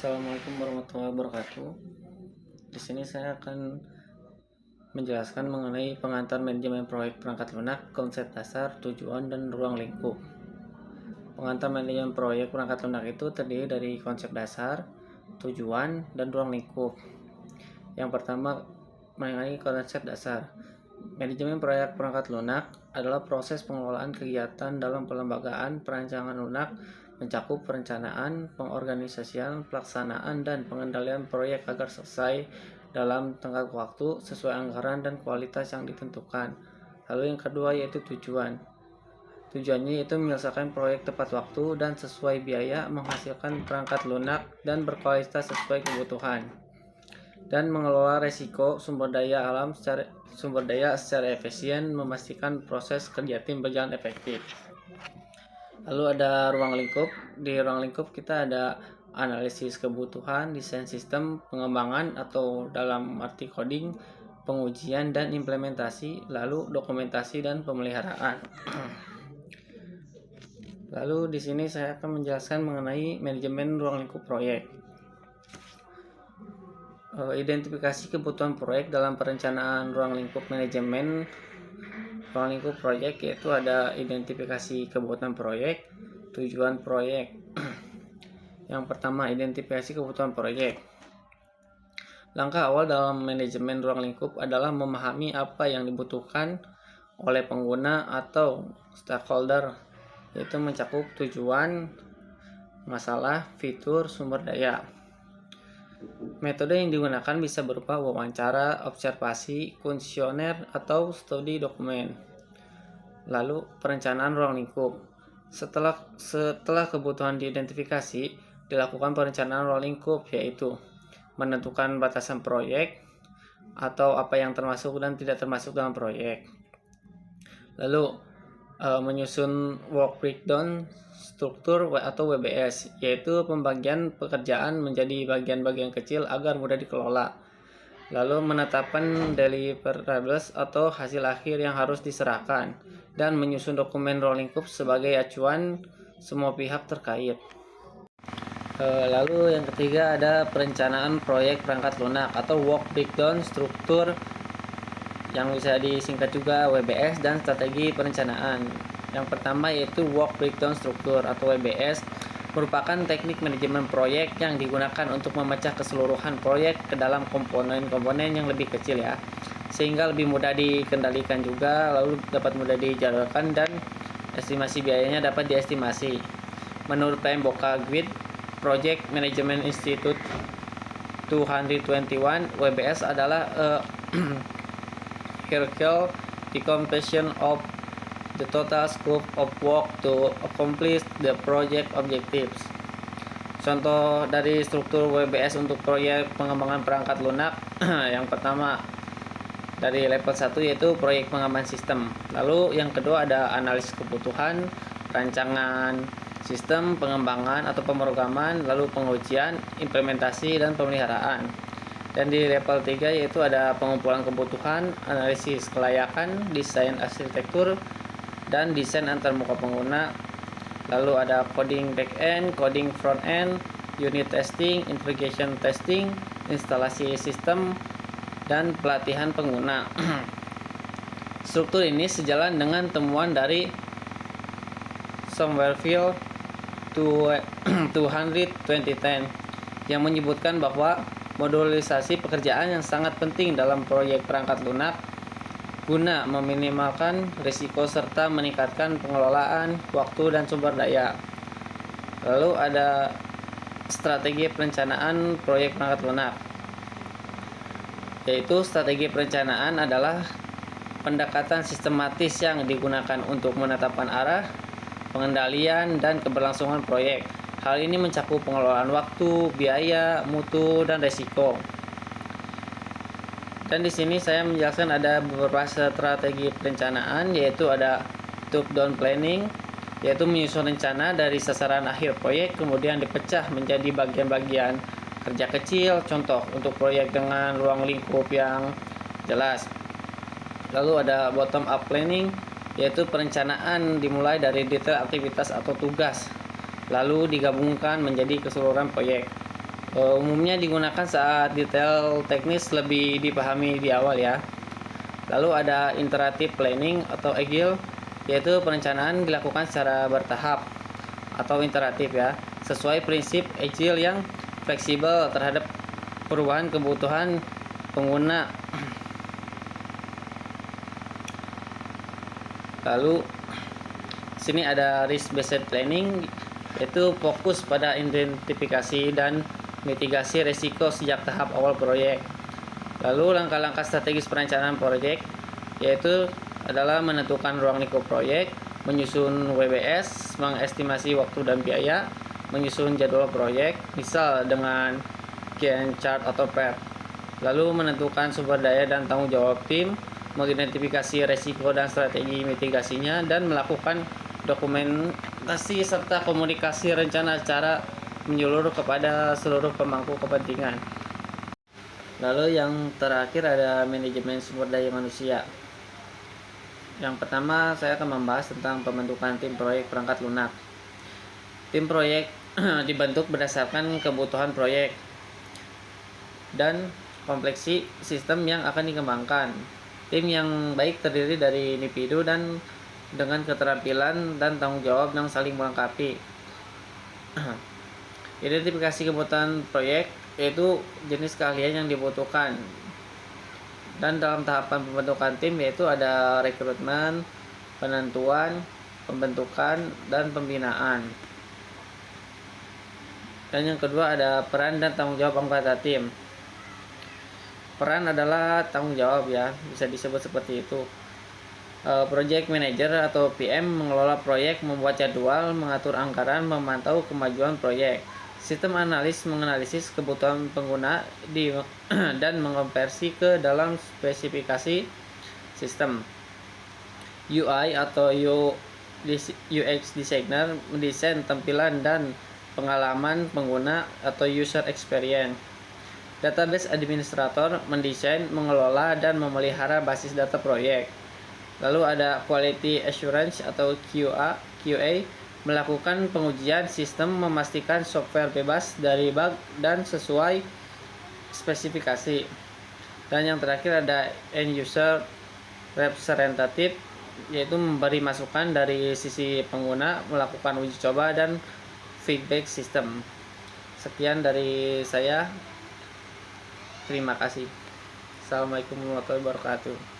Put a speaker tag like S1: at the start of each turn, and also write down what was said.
S1: Assalamualaikum warahmatullahi wabarakatuh. Di sini saya akan menjelaskan mengenai pengantar manajemen proyek perangkat lunak, konsep dasar, tujuan, dan ruang lingkup. Pengantar manajemen proyek perangkat lunak itu terdiri dari konsep dasar, tujuan, dan ruang lingkup. Yang pertama, mengenai konsep dasar. Manajemen proyek perangkat lunak adalah proses pengelolaan kegiatan dalam pelembagaan perancangan lunak, mencakup perencanaan, pengorganisasian, pelaksanaan, dan pengendalian proyek agar selesai dalam tenggat waktu sesuai anggaran dan kualitas yang ditentukan. Lalu yang kedua yaitu tujuan. Tujuannya yaitu menyelesaikan proyek tepat waktu dan sesuai biaya, menghasilkan perangkat lunak dan berkualitas sesuai kebutuhan, dan mengelola resiko sumber daya secara efisien, memastikan proses kerja tim berjalan efektif. Lalu ada ruang lingkup. Di ruang lingkup kita ada analisis kebutuhan, desain sistem, pengembangan atau dalam arti coding, pengujian dan implementasi, lalu dokumentasi dan pemeliharaan. Lalu di sini saya akan menjelaskan mengenai manajemen ruang lingkup proyek. Identifikasi kebutuhan proyek dalam perencanaan ruang lingkup. Manajemen ruang lingkup proyek yaitu ada identifikasi kebutuhan proyek, tujuan proyek. Yang pertama, identifikasi kebutuhan proyek. Langkah awal dalam manajemen ruang lingkup adalah memahami apa yang dibutuhkan oleh pengguna atau stakeholder, yaitu mencakup tujuan, masalah, fitur, sumber daya. Metode yang digunakan bisa berupa wawancara, observasi, kuesioner, atau studi dokumen. Lalu perencanaan ruang lingkup. Setelah kebutuhan diidentifikasi, dilakukan perencanaan ruang lingkup, yaitu menentukan batasan proyek atau apa yang termasuk dan tidak termasuk dalam proyek. Lalu menyusun work breakdown struktur atau WBS, yaitu pembagian pekerjaan menjadi bagian-bagian kecil agar mudah dikelola. Lalu menetapkan deliverables atau hasil akhir yang harus diserahkan, dan menyusun dokumen ruang lingkup sebagai acuan semua pihak terkait. Lalu yang ketiga ada perencanaan proyek perangkat lunak atau work breakdown struktur, yang bisa disingkat juga WBS, dan strategi perencanaan. Yang pertama yaitu work breakdown struktur atau WBS, merupakan teknik manajemen proyek yang digunakan untuk memecah keseluruhan proyek ke dalam komponen-komponen yang lebih kecil ya, sehingga lebih mudah dikendalikan juga, lalu dapat mudah dijadwalkan dan estimasi biayanya dapat diestimasi. Menurut PMBOK GWID Project Management Institute 221, WBS adalah hierarchical decomposition of the total scope of work to accomplish the project objectives. Contoh dari struktur WBS untuk proyek pengembangan perangkat lunak. Yang pertama dari level 1 yaitu proyek pengembangan sistem. Lalu yang kedua ada analisis kebutuhan, rancangan sistem, pengembangan atau pemrograman, lalu pengujian, implementasi, dan pemeliharaan. Dan di level 3 yaitu ada pengumpulan kebutuhan, analisis kelayakan, desain arsitektur, dan desain antarmuka pengguna. Lalu ada coding back-end, coding front-end, unit testing, integration testing, instalasi sistem, dan pelatihan pengguna. Struktur ini sejalan dengan temuan dari Somerville 2010 yang menyebutkan bahwa modulisasi pekerjaan yang sangat penting dalam proyek perangkat lunak guna meminimalkan risiko serta meningkatkan pengelolaan waktu dan sumber daya. Lalu ada strategi perencanaan proyek perangkat lunak, yaitu strategi perencanaan adalah pendekatan sistematis yang digunakan untuk menetapkan arah, pengendalian, dan keberlangsungan proyek. Hal ini mencakup pengelolaan waktu, biaya, mutu, dan risiko. Dan di sini saya menjelaskan ada beberapa strategi perencanaan, yaitu ada top-down planning, yaitu menyusun rencana dari sasaran akhir proyek kemudian dipecah menjadi bagian-bagian kerja kecil, contoh untuk proyek dengan ruang lingkup yang jelas. Lalu ada bottom up planning, yaitu perencanaan dimulai dari detail aktivitas atau tugas lalu digabungkan menjadi keseluruhan proyek. Umumnya digunakan saat detail teknis lebih dipahami di awal ya. Lalu ada iterative planning atau agile, yaitu perencanaan dilakukan secara bertahap atau iteratif ya, sesuai prinsip agile yang fleksibel terhadap perubahan kebutuhan pengguna. Lalu sini ada risk based planning, yaitu fokus pada identifikasi dan mitigasi risiko sejak tahap awal proyek. Lalu langkah-langkah strategis perencanaan proyek yaitu adalah menentukan ruang lingkup proyek, menyusun WBS, mengestimasi waktu dan biaya, menyusun jadwal proyek, misal dengan Gantt chart atau PERT. Lalu menentukan sumber daya dan tanggung jawab tim, mengidentifikasi risiko dan strategi mitigasinya, dan melakukan dokumentasi serta komunikasi rencana secara menyeluruh kepada seluruh pemangku kepentingan. Lalu yang terakhir ada manajemen sumber daya manusia. Yang pertama saya akan membahas tentang pembentukan tim proyek perangkat lunak. Tim proyek dibentuk berdasarkan kebutuhan proyek dan kompleksi sistem yang akan dikembangkan. Tim yang baik terdiri dari individu dan dengan keterampilan dan tanggung jawab yang saling melengkapi. Identifikasi kebutuhan proyek yaitu jenis keahlian yang dibutuhkan. Dan dalam tahapan pembentukan tim yaitu ada rekrutmen, penentuan, pembentukan, dan pembinaan. Dan yang kedua ada peran dan tanggung jawab anggota tim. Peran adalah tanggung jawab ya, bisa disebut seperti itu. Project manager atau PM mengelola proyek, membuat jadwal, mengatur anggaran, memantau kemajuan proyek. Sistem analis menganalisis kebutuhan pengguna dan mengonversi ke dalam spesifikasi sistem. UI atau UX designer mendesain tampilan dan pengalaman pengguna atau user experience. Database administrator mendesain, mengelola, dan memelihara basis data proyek. Lalu ada quality assurance atau QA melakukan pengujian sistem, memastikan software bebas dari bug dan sesuai spesifikasi. Dan yang terakhir ada end user representative, yaitu memberi masukan dari sisi pengguna, melakukan uji coba dan feedback sistem. Sekian dari saya. Terima kasih. Assalamualaikum warahmatullahi wabarakatuh.